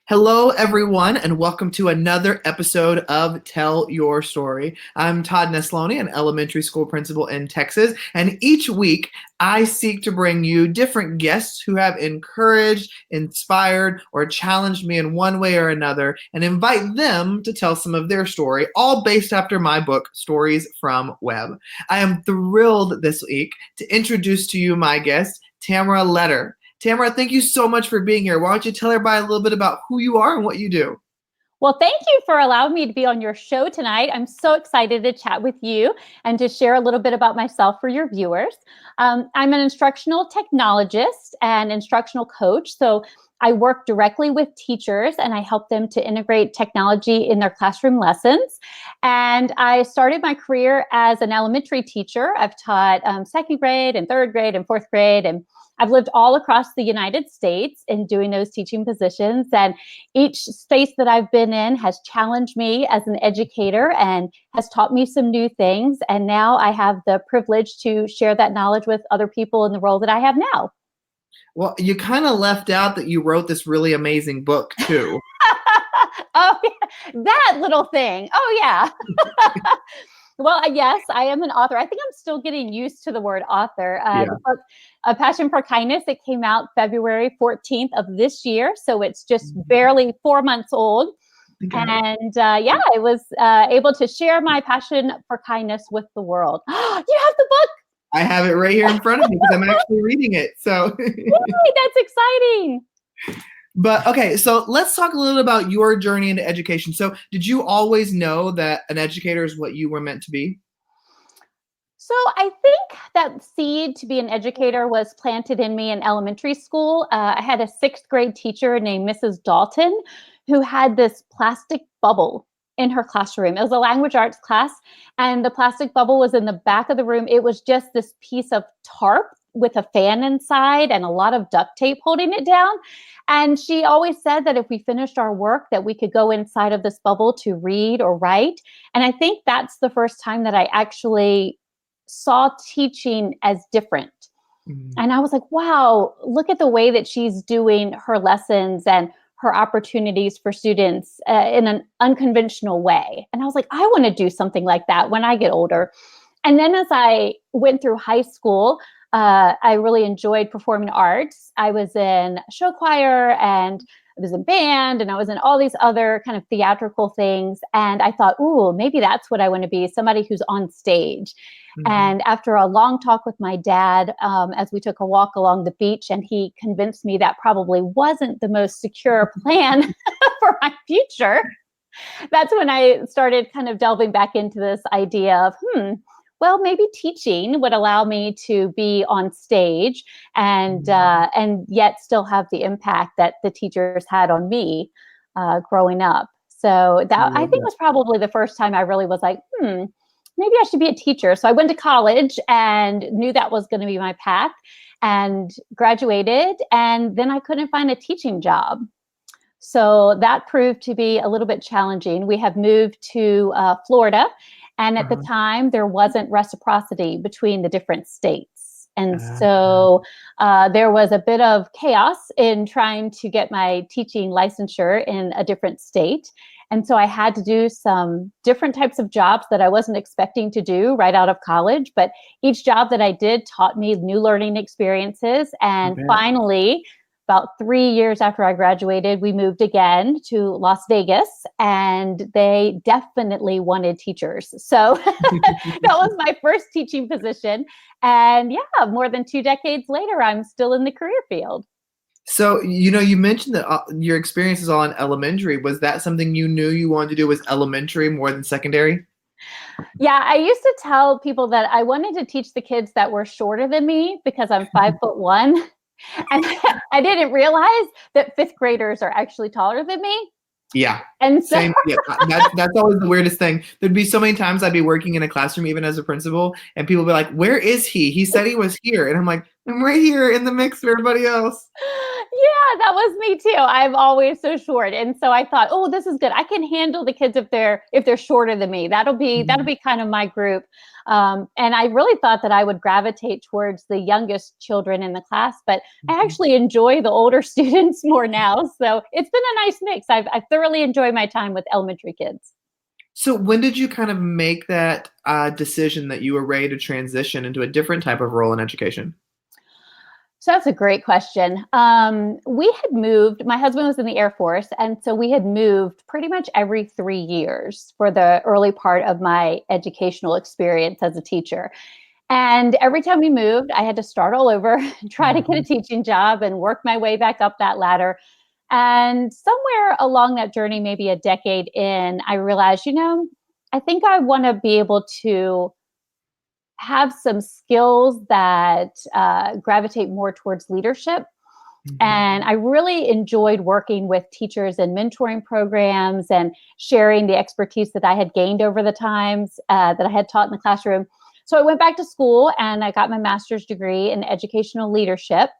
Hello, everyone, and welcome to another episode of Tell Your Story. I'm Todd Nesloney, an elementary school principal in Texas, and each week I seek to bring you different guests who have encouraged, inspired, or challenged me in one way or another, and invite them to tell some of their story, all based after my book, Stories from Web. I am thrilled this week to introduce to you my guest, Tamara Letter. Tamara, thank you so much for being here. Why don't you tell everybody a little bit about who you are and what you do? Well, thank you for allowing me to be on your show tonight. I'm so excited to chat with you and to share a little bit about myself for your viewers. I'm an instructional technologist and instructional coach. So I work directly with teachers and I help them to integrate technology in their classroom lessons. And I started my career as an elementary teacher. I've taught second grade and third grade and fourth grade, and I've lived all across the United States in doing those teaching positions. And each space that I've been in has challenged me as an educator and has taught me some new things. And now I have the privilege to share that knowledge with other people in the role that I have now. Well, you kind of left out that you wrote this really amazing book, too. Oh, yeah. That little thing. Oh, yeah. Well, yes, I am an author. I think I'm still getting used to the word author. The book, A Passion for Kindness, it came out February 14th of this year. So it's just barely 4 months old. And I was able to share my passion for kindness with the world. You have the book? I have it right here in front of me because I'm actually reading it. So Yay, that's exciting. But okay, so let's talk a little about your journey into education. So did you always know that an educator is what you were meant to be? So I think that seed to be an educator was planted in me in elementary school. I had a sixth grade teacher named Mrs. Dalton who had this plastic bubble in her classroom. It was a language arts class, and the plastic bubble was in the back of the room. It was just this piece of tarp with a fan inside and a lot of duct tape holding it down. And she always said that if we finished our work, that we could go inside of this bubble to read or write. And I think that's the first time that I actually saw teaching as different. And I was like, wow, look at the way that she's doing her lessons and her opportunities for students in an unconventional way. And I was like, I want to do something like that when I get older. And then as I went through high school, I really enjoyed performing arts. I was in show choir and I was in band and I was in all these other kind of theatrical things. And I thought, ooh, maybe that's what I want to be, somebody who's on stage. And after a long talk with my dad, as we took a walk along the beach, and he convinced me that probably wasn't the most secure plan for my future, that's when I started kind of delving back into this idea of, well, maybe teaching would allow me to be on stage and yet still have the impact that the teachers had on me growing up. So that I think was probably the first time I really was like, maybe I should be a teacher. So I went to college and knew that was going to be my path and graduated. And then I couldn't find a teaching job. So that proved to be a little bit challenging. We have moved to Florida. And at the time, there wasn't reciprocity between the different states. And so there was a bit of chaos in trying to get my teaching licensure in a different state. And so I had to do some different types of jobs that I wasn't expecting to do right out of college. But each job that I did taught me new learning experiences. And finally, about 3 years after I graduated, we moved again to Las Vegas, and they definitely wanted teachers. So that was my first teaching position. And yeah, more than 2 decades later, I'm still in the career field. So, you mentioned that your experience is all in elementary. Was that something you knew you wanted to do, was elementary more than secondary? Yeah, I used to tell people that I wanted to teach the kids that were shorter than me because I'm 5'1". And I didn't realize that fifth graders are actually taller than me. Yeah. And so that's always the weirdest thing. There'd be so many times I'd be working in a classroom, even as a principal, and people would be like, where is he? He said he was here. And I'm like, I'm right here in the mix with everybody else. Yeah, that was me too. I'm always so short. And so I thought, oh, this is good. I can handle the kids if they're shorter than me. That'll be kind of my group. And I really thought that I would gravitate towards the youngest children in the class, but I Mhm. actually enjoy the older students more now. So it's been a nice mix. I thoroughly enjoy my time with elementary kids. So when did you kind of make that decision that you were ready to transition into a different type of role in education? So that's a great question. We had moved, my husband was in the Air Force, and so we had moved pretty much every 3 years for the early part of my educational experience as a teacher. And every time we moved, I had to start all over, try to get a Mhm. teaching job and work my way back up that ladder. And somewhere along that journey, maybe a decade in, I realized, I think I want to be able to have some skills that gravitate more towards leadership. Mhm. And I really enjoyed working with teachers and mentoring programs and sharing the expertise that I had gained over the times that I had taught in the classroom. So I went back to school and I got my master's degree in educational leadership.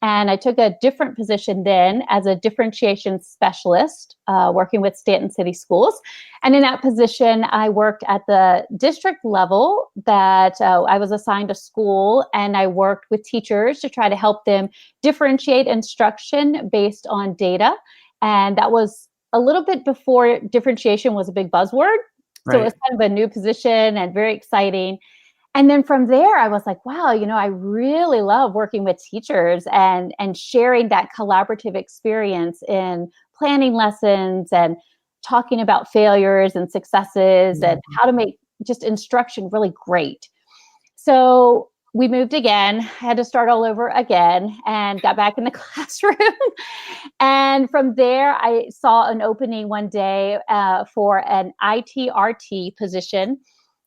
And I took a different position then as a differentiation specialist, working with Stanton City Schools. And in that position, I worked at the district level that I was assigned a school, and I worked with teachers to try to help them differentiate instruction based on data. And that was a little bit before differentiation was a big buzzword. So it was Right. kind of a new position and very exciting. And then from there, I was like, wow, I really love working with teachers and sharing that collaborative experience in planning lessons and talking about failures and successes and Mhm. how to make just instruction really great. So we moved again, I had to start all over again and got back in the classroom. And from there, I saw an opening one day for an ITRT position,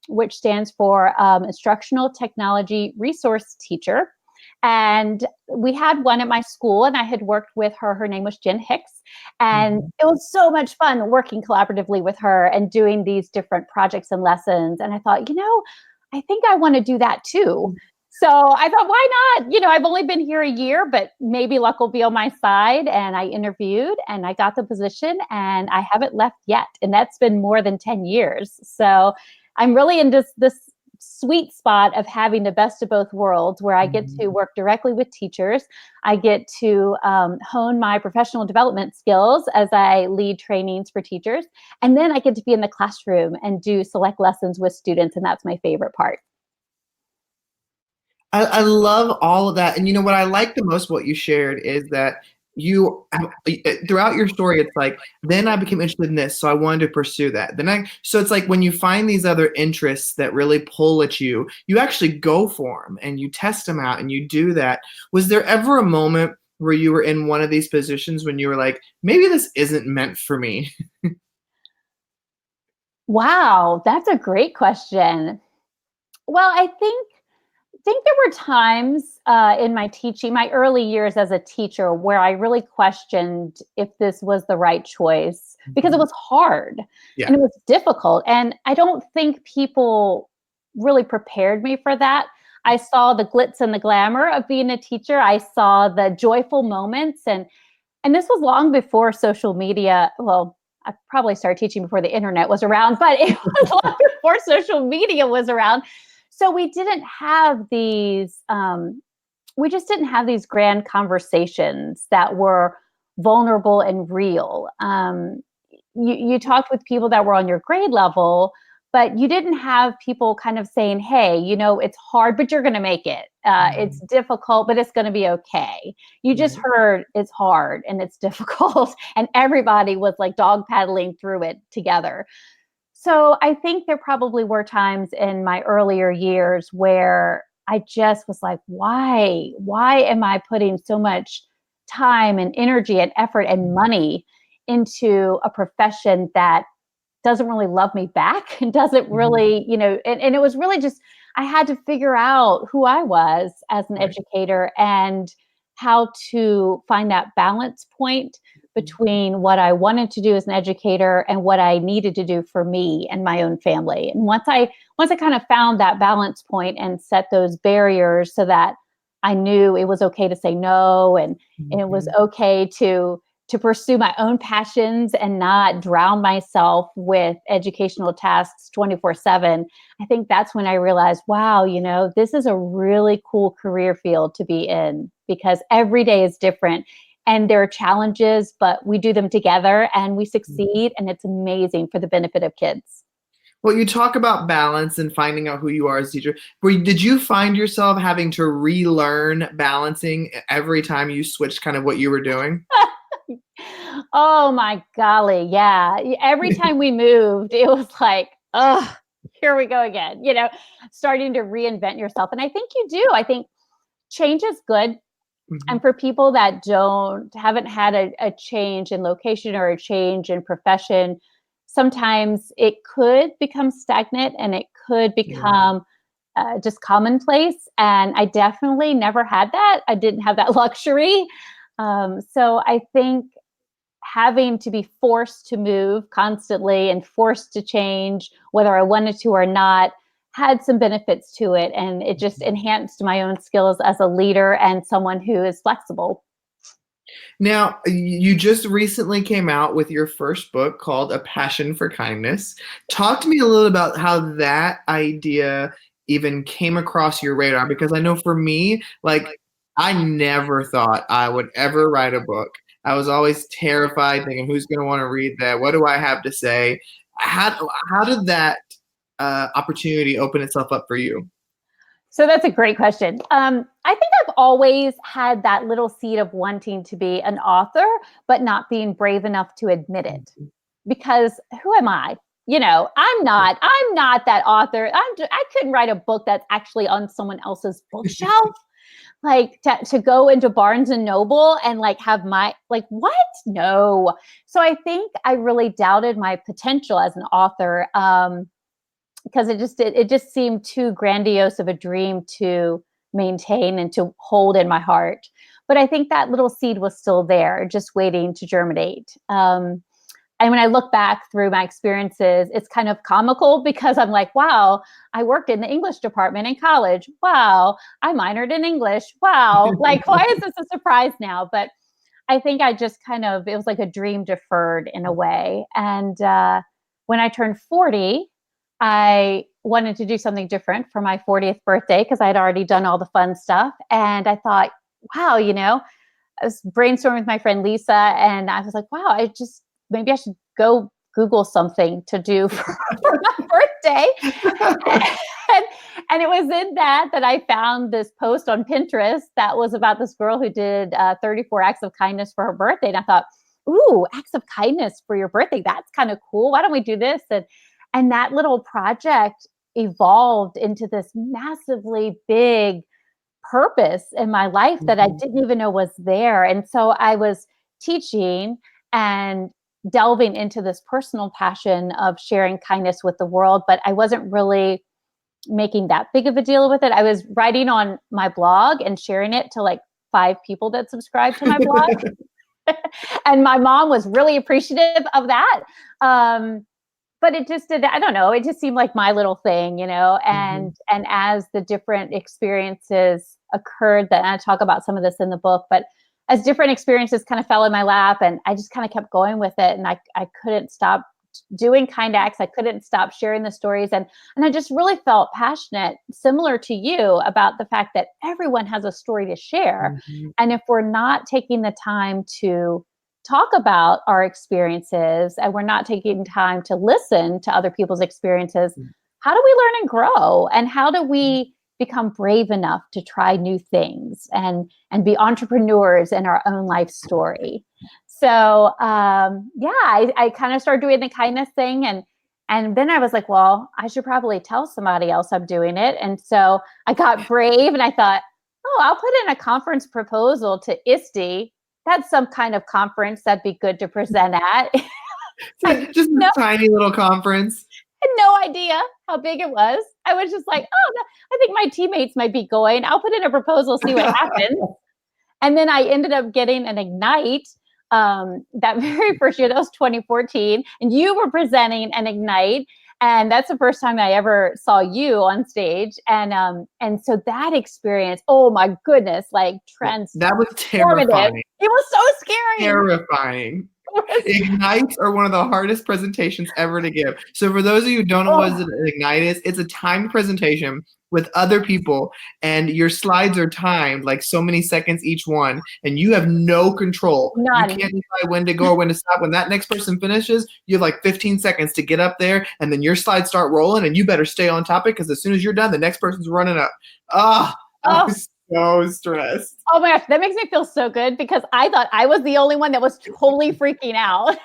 which stands for Instructional Technology Resource Teacher. And we had one at my school, and I had worked with her. Her name was Jen Hicks. And Mhm. it was so much fun working collaboratively with her and doing these different projects and lessons. And I thought, I think I want to do that too. So I thought, why not? I've only been here a year, but maybe luck will be on my side. And I interviewed and I got the position and I haven't left yet. And that's been more than 10 years. So I'm really in this sweet spot of having the best of both worlds where I get to Mhm. work directly with teachers. I get to hone my professional development skills as I lead trainings for teachers. And then I get to be in the classroom and do select lessons with students. And that's my favorite part. I love all of that. And you know what I like the most what you shared is that throughout your story, it's like, then I became interested in this, so I wanted to pursue that. So it's like when you find these other interests that really pull at you, you actually go for them and you test them out and you do that. Was there ever a moment where you were in one of these positions when you were like, maybe this isn't meant for me? Wow, that's a great question. Well, I think there were times in my teaching, my early years as a teacher, where I really questioned if this was the right choice because it Mhm. was hard Yeah. and it was difficult. And I don't think people really prepared me for that. I saw the glitz and the glamour of being a teacher. I saw the joyful moments, and this was long before social media. Well, I probably started teaching before the internet was around, but it was long before social media was around. So we didn't have these, we just didn't have these grand conversations that were vulnerable and real. You talked with people that were on your grade level, but you didn't have people kind of saying, hey, it's hard, but you're going to make it. It's Mhm. difficult, but it's going to be okay. You just Right. heard it's hard and it's difficult. And everybody was like dog paddling through it together. So I think there probably were times in my earlier years where I just was like, why? Why am I putting so much time and energy and effort and money into a profession that doesn't really love me back and doesn't Mhm. really, and it was really just, I had to figure out who I was as an Right. educator and how to find that balance point Mhm. between what I wanted to do as an educator and what I needed to do for me and my own family. And once I kind of found that balance point and set those barriers so that I knew it was okay to say no, and it was Mhm. okay to pursue my own passions and not drown myself with educational tasks 24/7. I think that's when I realized, wow, this is a really cool career field to be in because every day is different and there are challenges, but we do them together and we succeed, and it's amazing for the benefit of kids. Well, you talk about balance and finding out who you are as a teacher. Did you find yourself having to relearn balancing every time you switched kind of what you were doing? Oh my golly, yeah. Every time we moved, it was like, oh, here we go again, starting to reinvent yourself. And I think you do. I think change is good. Mhm. And for people that haven't had a change in location or a change in profession, sometimes it could become stagnant and it could Yeah. become just commonplace. And I definitely never had that. I didn't have that luxury. So I think having to be forced to move constantly and forced to change, whether I wanted to or not, had some benefits to it. And it just enhanced my own skills as a leader and someone who is flexible. Now, you just recently came out with your first book called A Passion for Kindness. Talk to me a little about how that idea even came across your radar, because I know for me, like, I never thought I would ever write a book. I was always terrified, thinking, who's going to want to read that? What do I have to say? How did that opportunity open itself up for you? So that's a great question. I think I've always had that little seed of wanting to be an author, but not being brave enough to admit it. Because who am I? I'm not that author. I couldn't write a book that's actually on someone else's bookshelf. Like to go into Barnes and Noble and like have my like what? No. So I think I really doubted my potential as an author. Because it just seemed too grandiose of a dream to maintain and to hold in my heart. But I think that little seed was still there, just waiting to germinate. And when I look back through my experiences, it's kind of comical because I'm like, wow, I worked in the English department in college. Wow, I minored in English. Wow, like, why is this a surprise now? But I think I just it was like a dream deferred in a way. And when I turned 40, I wanted to do something different for my 40th birthday because I had already done all the fun stuff. And I thought, wow, I was brainstorming with my friend Lisa, and I was like, wow, maybe I should go Google something to do for my birthday. and, and it was in that I found this post on Pinterest that was about this girl who did 34 acts of kindness for her birthday. And I thought, ooh, acts of kindness for your birthday. That's kind of cool. Why don't we do this? And that little project evolved into this massively big purpose in my life that I Mhm. didn't even know was there. And so I was teaching and delving into this personal passion of sharing kindness with the world, but I wasn't really making that big of a deal with it. I was writing on my blog and sharing it to like 5 people that subscribed to my blog. And my mom was really appreciative of that. But it just did, I don't know, it just seemed like my little thing, Mhm. and as the different experiences occurred, that, and I talk about some of this in the book, but as different experiences kind of fell in my lap, and I just kind of kept going with it, and I couldn't stop doing kind acts. I couldn't stop sharing the stories, and I just really felt passionate, similar to you, about the fact that everyone has a story to share. Mhm. And if we're not taking the time to talk about our experiences and we're not taking time to listen to other people's experiences, how do we learn and grow? And how do we become brave enough to try new things and be entrepreneurs in our own life story? So yeah, I kind of started doing the kindness thing, and then I was like, well, I should probably tell somebody else I'm doing it. And so I got brave and I thought, oh, I'll put in a conference proposal to ISTE. That's some kind of conference that'd be good to present at. So And just no, a tiny little conference. had no idea how big it was. I was just like, oh, no, I think my teammates might be going. I'll put in a proposal, see what happens. And then I ended up getting an Ignite that very first year. That was 2014. And you were presenting an Ignite. And that's the first time I ever saw you on stage. And so that experience, oh my goodness, like That was transformative. terrifying. It was so scary. Terrifying. Ignites are one of the hardest presentations ever to give. So for those of you who don't know what an Ignite is, it's a timed presentation with other people, and your slides are timed like so many seconds each one, and you have no control. None. You can't decide when to go or when to stop. When that next person finishes, you have like 15 seconds to get up there, and then your slides start rolling, and you better stay on topic because as soon as you're done, the next person's running up. I was so stressed. Oh my gosh, that makes me feel so good because I thought I was the only one that was totally freaking out.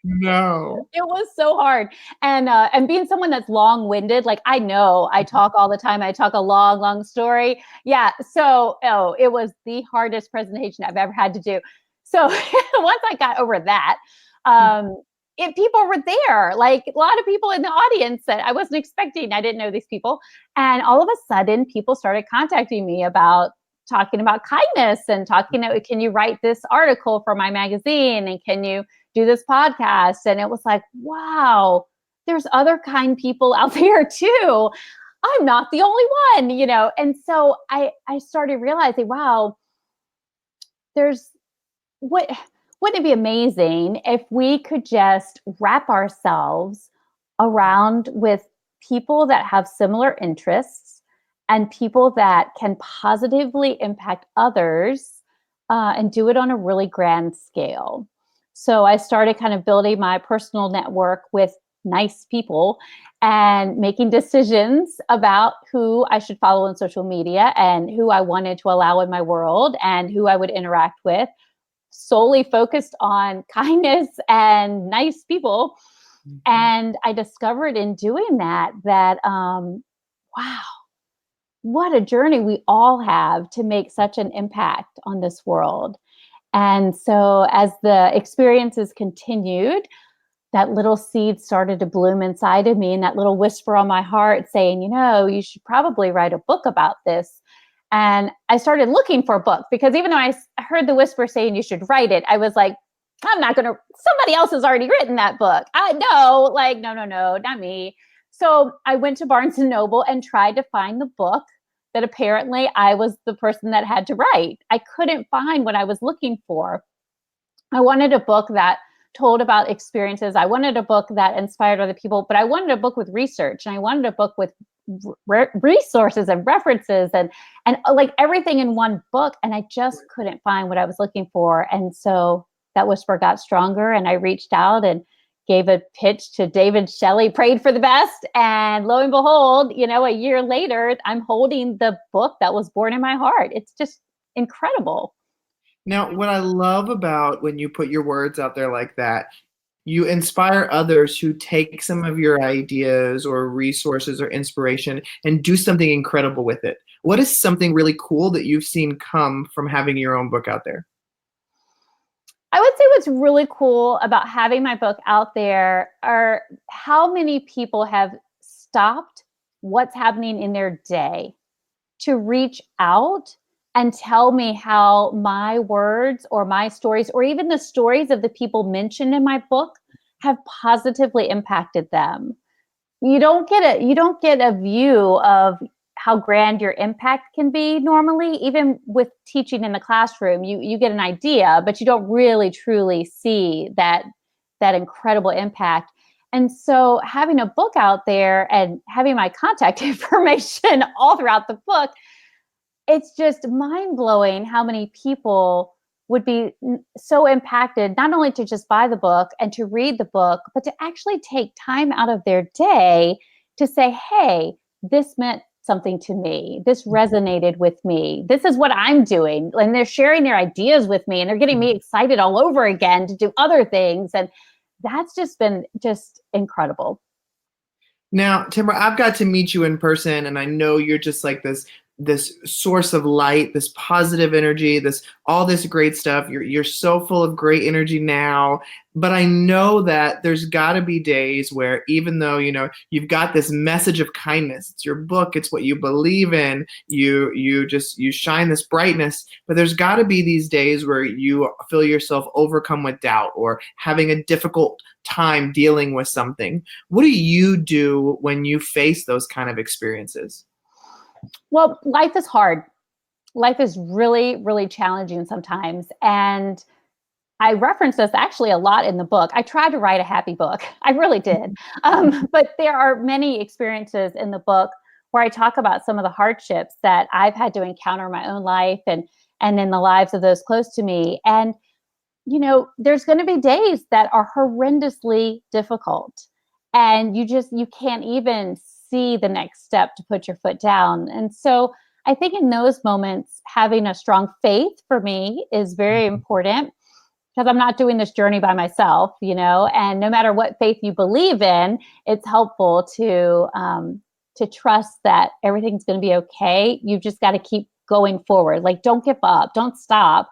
No. It was so hard. And being someone that's long-winded, like I know I talk all the time. I talk a long, long story. Yeah. So it was the hardest presentation I've ever had to do. So once I got over that, people were there, like a lot of people in the audience that I wasn't expecting. I didn't know these people. And all of a sudden, people started contacting me about talking about kindness and can you write this article for my magazine? And can you do this podcast? And it was like, wow, there's other kind people out there too. I'm not the only one, And so I started realizing, wow, wouldn't it be amazing if we could just wrap ourselves around with people that have similar interests and people that can positively impact others and do it on a really grand scale. So I started kind of building my personal network with nice people and making decisions about who I should follow on social media and who I wanted to allow in my world and who I would interact with, solely focused on kindness and nice people. Mm-hmm. And I discovered in doing that, wow, what a journey we all have to make such an impact on this world. And so as the experiences continued, that little seed started to bloom inside of me, and that little whisper on my heart saying, you should probably write a book about this. And I started looking for a book because even though I heard the whisper saying you should write it, I was like, I'm not going to, somebody else has already written that book. No, not me. So I went to Barnes and Noble and tried to find the book that apparently I was the person that had to write. I couldn't find what I was looking for. I wanted a book that told about experiences. I wanted a book that inspired other people, but I wanted a book with research, and I wanted a book with resources and references and like everything in one book. And I just couldn't find what I was looking for. And so that whisper got stronger, and I reached out and gave a pitch to David Shelley, prayed for the best. And lo and behold, a year later, I'm holding the book that was born in my heart. It's just incredible. Now, what I love about when you put your words out there like that, you inspire others who take some of your ideas or resources or inspiration and do something incredible with it. What is something really cool that you've seen come from having your own book out there? I would say what's really cool about having my book out there are how many people have stopped what's happening in their day to reach out and tell me how my words or my stories, or even the stories of the people mentioned in my book, have positively impacted them. You don't get a view of how grand your impact can be normally, even with teaching in the classroom. You get an idea, but you don't really truly see that incredible impact. And so having a book out there and having my contact information all throughout the book, it's just mind-blowing how many people would be so impacted, not only to just buy the book and to read the book, but to actually take time out of their day to say, hey, this meant something to me. This resonated with me. This is what I'm doing. And they're sharing their ideas with me, and they're getting me excited all over again to do other things. And that's just been just incredible. Now, Tamara, I've got to meet you in person, and I know you're just like this this source of light, this positive energy, this all this great stuff. You're so full of great energy now, but I know that there's got to be days where even though you've got this message of kindness, it's your book, it's what you believe in, you shine this brightness, but there's got to be these days where you feel yourself overcome with doubt or having a difficult time dealing with something. What do you do when you face those kind of experiences? Well, life is hard. Life is really, really challenging sometimes. And I reference this actually a lot in the book. I tried to write a happy book. I really did. But there are many experiences in the book where I talk about some of the hardships that I've had to encounter in my own life and in the lives of those close to me. And, there's going to be days that are horrendously difficult. And you can't even see the next step to put your foot down. And so I think in those moments, having a strong faith for me is very important because I'm not doing this journey by myself, and no matter what faith you believe in, it's helpful to trust that everything's going to be okay. You just got to keep going forward. Like, don't give up, don't stop.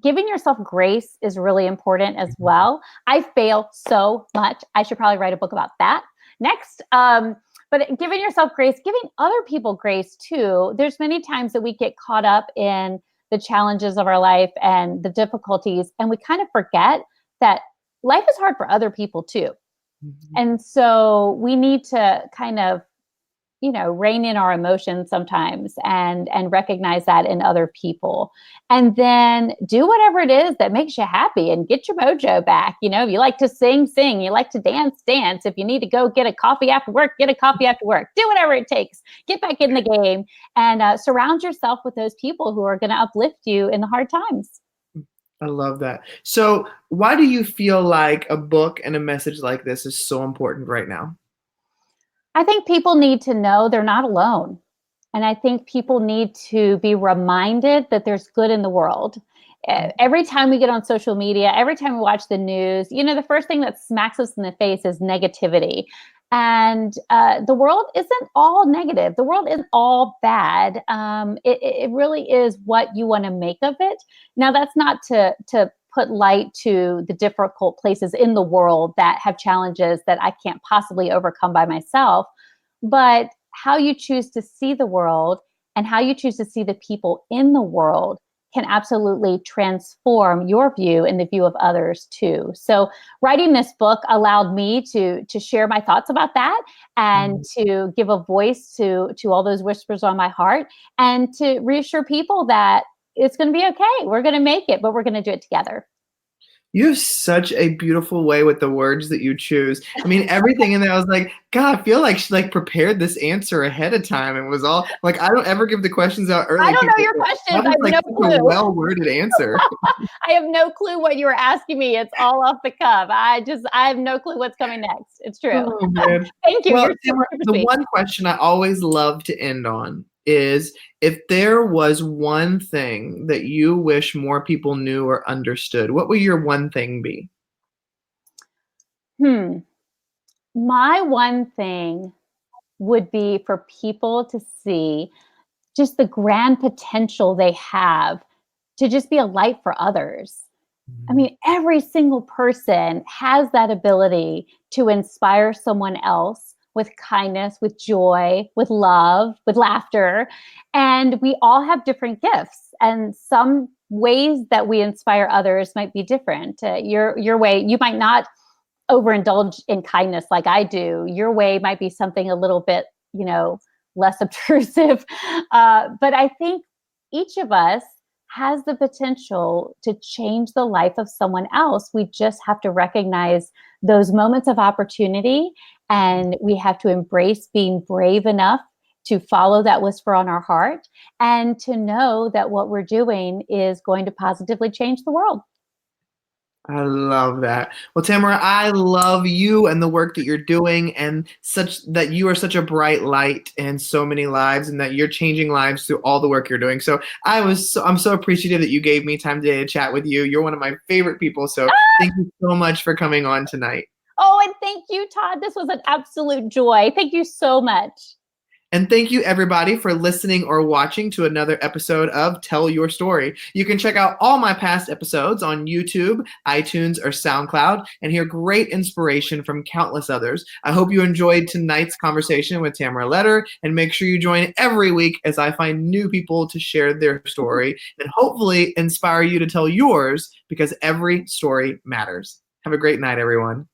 Giving yourself grace is really important as well. I fail so much. I should probably write a book about that next. But giving yourself grace, giving other people grace too. There's many times that we get caught up in the challenges of our life and the difficulties, and we kind of forget that life is hard for other people too. Mm-hmm. And so we need to kind of, rein in our emotions sometimes and recognize that in other people. And then do whatever it is that makes you happy and get your mojo back. If you like to sing, sing. You like to dance, dance. If you need to go get a coffee after work, get a coffee after work. Do whatever it takes. Get back in the game and surround yourself with those people who are going to uplift you in the hard times. I love that. So why do you feel like a book and a message like this is so important right now? I think people need to know they're not alone. And I think people need to be reminded that there's good in the world. Every time we get on social media, every time we watch the news, the first thing that smacks us in the face is negativity. And the world isn't all negative. The world isn't all bad. It really is what you want to make of it. Now, that's not to put light to the difficult places in the world that have challenges that I can't possibly overcome by myself. But how you choose to see the world and how you choose to see the people in the world can absolutely transform your view and the view of others too. So writing this book allowed me to share my thoughts about that and to give a voice to all those whispers on my heart and to reassure people that it's going to be okay. We're going to make it, but we're going to do it together. You have such a beautiful way with the words that you choose. I mean, everything in there, I was like, God, I feel like she prepared this answer ahead of time and was all like, I don't ever give the questions out early. I don't know your questions. I have no clue. A well-worded answer. I have no clue what you were asking me. It's all off the cuff. I have no clue what's coming next. It's true. Oh, man. Thank you. Well, Tamara, the one question I always love to end on is if there was one thing that you wish more people knew or understood, what would your one thing be? My one thing would be for people to see just the grand potential they have to just be a light for others. I mean, every single person has that ability to inspire someone else with kindness, with joy, with love, with laughter. And we all have different gifts. And some ways that we inspire others might be different. Your way, you might not overindulge in kindness like I do. Your way might be something a little bit, less obtrusive. But I think each of us has the potential to change the life of someone else. We just have to recognize those moments of opportunity, and we have to embrace being brave enough to follow that whisper on our heart and to know that what we're doing is going to positively change the world. I love that. Well, Tamara, I love you and the work that you're doing, and such that you are such a bright light in so many lives, and that you're changing lives through all the work you're doing. So I'm so appreciative that you gave me time today to chat with you. You're one of my favorite people. So thank you so much for coming on tonight. Oh, and thank you, Todd. This was an absolute joy. Thank you so much. And thank you, everybody, for listening or watching to another episode of Tell Your Story. You can check out all my past episodes on YouTube, iTunes, or SoundCloud and hear great inspiration from countless others. I hope you enjoyed tonight's conversation with Tamara Letter, and make sure you join every week as I find new people to share their story and hopefully inspire you to tell yours, because every story matters. Have a great night, everyone.